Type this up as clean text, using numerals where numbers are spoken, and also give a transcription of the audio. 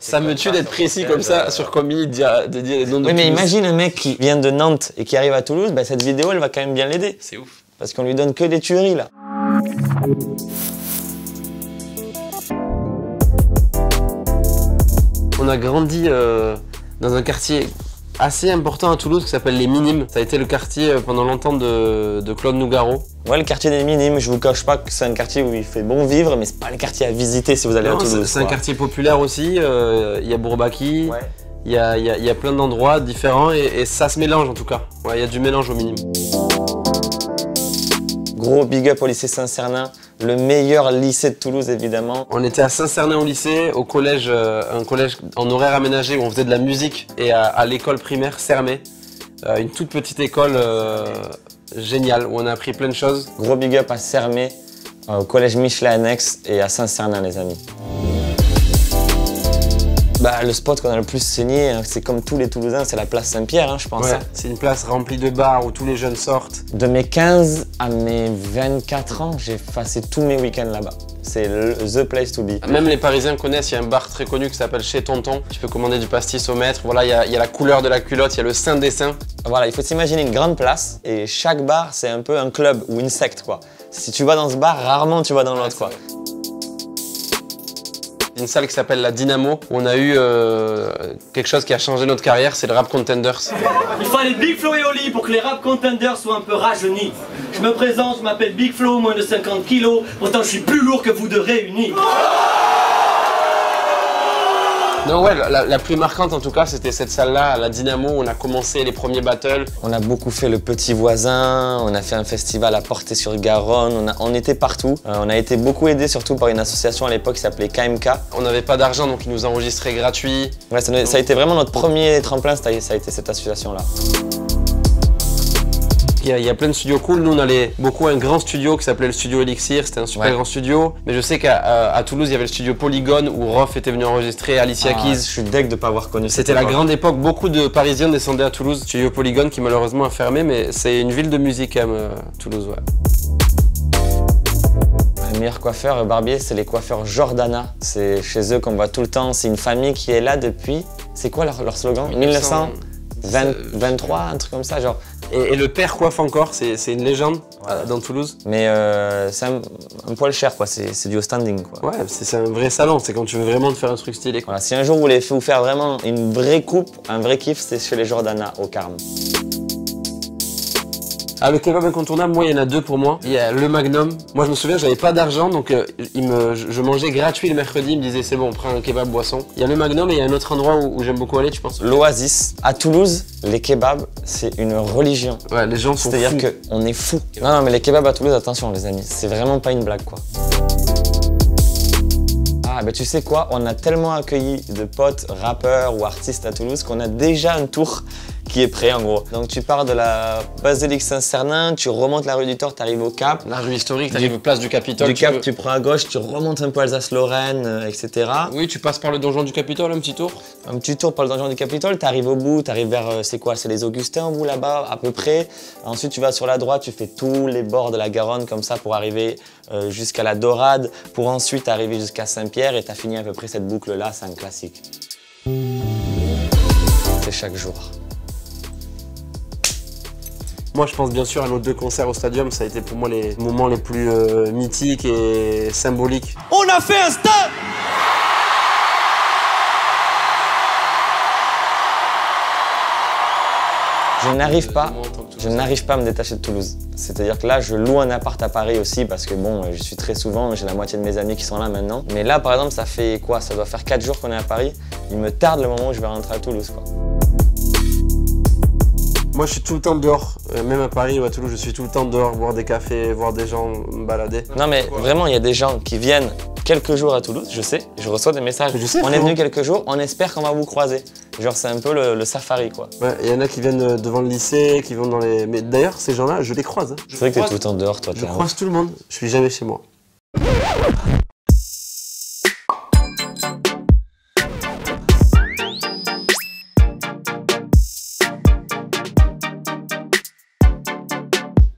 Ça me tue d'être précis comme ça sur combien de dire les noms de Oui, mais Toulouse. imagine un mec qui vient de Nantes et qui arrive à Toulouse, bah, cette vidéo, elle va quand même bien l'aider. C'est ouf. Parce qu'on lui donne que des tueries, là. On a grandi dans un quartier assez important à Toulouse qui s'appelle les Minimes. Ça a été le quartier pendant longtemps de Claude Nougaro. Ouais, le quartier des Minimes, je vous cache pas que c'est un quartier où il fait bon vivre, mais c'est pas le quartier à visiter si vous allez à Toulouse. C'est un quartier populaire aussi, il y a Bourbaki, Ouais. il y a plein d'endroits différents et ça se mélange en tout cas. Ouais, il y a du mélange au Minime. Gros big up au lycée Saint-Cernin, le meilleur lycée de Toulouse évidemment. On était à Saint-Cernin au lycée, au collège, un collège en horaire aménagé où on faisait de la musique et à l'école primaire Sermé, une toute petite école géniale où on a appris plein de choses. Gros big up à Sermé, au collège Michelet Annexe et à Saint-Cernin les amis. Bah, le spot qu'on a le plus saigné, hein, c'est comme tous les Toulousains, c'est la place Saint-Pierre, hein, je pense. Ouais, c'est une place remplie de bars où tous les jeunes sortent. De mes 15 à mes 24 ans, j'ai passé tous mes week-ends là-bas. C'est the place to be. Même les Parisiens connaissent, il y a un bar très connu qui s'appelle Chez Tonton. Tu peux commander du pastis au maître. Voilà, il y a la couleur de la culotte, il y a le sein des seins. Voilà, il faut s'imaginer une grande place et chaque bar, c'est un peu un club ou une secte, quoi. Si tu vas dans ce bar, rarement tu vas dans l'autre, quoi. Une salle qui s'appelle la Dynamo, où on a eu quelque chose qui a changé notre carrière, c'est le Rap Contenders. Il fallait Big Flo et Oli pour que les Rap Contenders soient un peu rajeunis. Je me présente, je m'appelle Big Flo, moins de 50 kilos, pourtant je suis plus lourd que vous deux réunis. Donc ouais, la plus marquante en tout cas, c'était cette salle-là, la Dynamo, où on a commencé les premiers battles. On a beaucoup fait le Petit Voisin, on a fait un festival à Portée-sur-Garonne, on était partout. On a été beaucoup aidé surtout par une association à l'époque qui s'appelait KMK. On n'avait pas d'argent, donc ils nous enregistraient gratuit. Ouais, ça a été vraiment notre premier tremplin, ça a été cette association-là. Il y a plein de studios cool. Nous, on allait beaucoup à un grand studio qui s'appelait le studio Elixir. C'était un super grand studio. Mais je sais qu'à Toulouse, il y avait le studio Polygone où Rof était venu enregistrer, Alicia Keys. Je suis deg de ne pas avoir connu ça. C'était la grande époque. Beaucoup de Parisiens descendaient à Toulouse. Studio Polygone qui malheureusement a fermé, mais c'est une ville de musique quand même, Toulouse. Ouais. Les meilleurs coiffeurs barbiers, c'est les coiffeurs Jordana. C'est chez eux qu'on voit tout le temps. C'est une famille qui est là depuis. C'est quoi leur slogan? 1923, un truc comme ça, genre. Et le père coiffe encore, c'est une légende dans Toulouse. Mais c'est un poil cher, quoi. C'est du standing, quoi. Ouais, c'est un vrai salon. C'est quand tu veux vraiment te faire un truc stylé, quoi. Voilà, si un jour vous voulez vous faire vraiment une vraie coupe, un vrai kiff, c'est chez les Jordana au Carme. Ah, le kebab incontournable, moi, il y en a deux pour moi. Il y a le Magnum. Moi, je me souviens, j'avais pas d'argent, donc je mangeais gratuit le mercredi. Il me disait, c'est bon, on prend un kebab boisson. Il y a le Magnum et il y a un autre endroit où j'aime beaucoup aller, tu penses? L'Oasis. À Toulouse, les kebabs, c'est une religion. Ouais, les gens sont fous. C'est-à-dire qu'on est fous. Non, mais les kebabs à Toulouse, attention, les amis, c'est vraiment pas une blague, quoi. Ah, ben tu sais quoi, on a tellement accueilli de potes, rappeurs ou artistes à Toulouse qu'on a déjà un tour qui est prêt en gros. Donc tu pars de la basilique Saint-Cernin, tu remontes la rue du Thor, tu arrives au Cap. La rue historique, tu arrives place du Capitole. Du Cap, tu prends à gauche, tu remontes un peu Alsace-Lorraine, etc. Oui, tu passes par le donjon du Capitole, un petit tour. Un petit tour par le donjon du Capitole, tu arrives au bout, tu arrives vers, c'est quoi, c'est les Augustins au bout là-bas, à peu près. Ensuite tu vas sur la droite, tu fais tous les bords de la Garonne comme ça pour arriver jusqu'à la Dorade, pour ensuite arriver jusqu'à Saint-Pierre et tu as fini à peu près cette boucle-là, c'est un classique. C'est chaque jour. Moi, je pense bien sûr à nos deux concerts au Stadium. Ça a été pour moi les moments les plus mythiques et symboliques. On a fait un stade! Je n'arrive pas à me détacher de Toulouse. C'est-à-dire que là, je loue un appart à Paris aussi parce que bon, je suis très souvent, j'ai la moitié de mes amis qui sont là maintenant. Mais là, par exemple, ça fait quoi? Ça doit faire 4 jours qu'on est à Paris. Il me tarde le moment où je vais rentrer à Toulouse, quoi. Moi, je suis tout le temps dehors. Même à Paris ou à Toulouse, je suis tout le temps dehors, boire des cafés, voir des gens me balader. Non, mais vraiment, il y a des gens qui viennent quelques jours à Toulouse, je sais. Je reçois des messages. Je sais, on est venu quelques jours, on espère qu'on va vous croiser. Genre, c'est un peu le safari, quoi. Ouais, il y en a qui viennent devant le lycée, qui vont dans les... Mais d'ailleurs, ces gens-là, je les croise. Hein. C'est vrai que t'es tout le temps dehors, toi. Je croise tout le monde. Je suis jamais chez moi.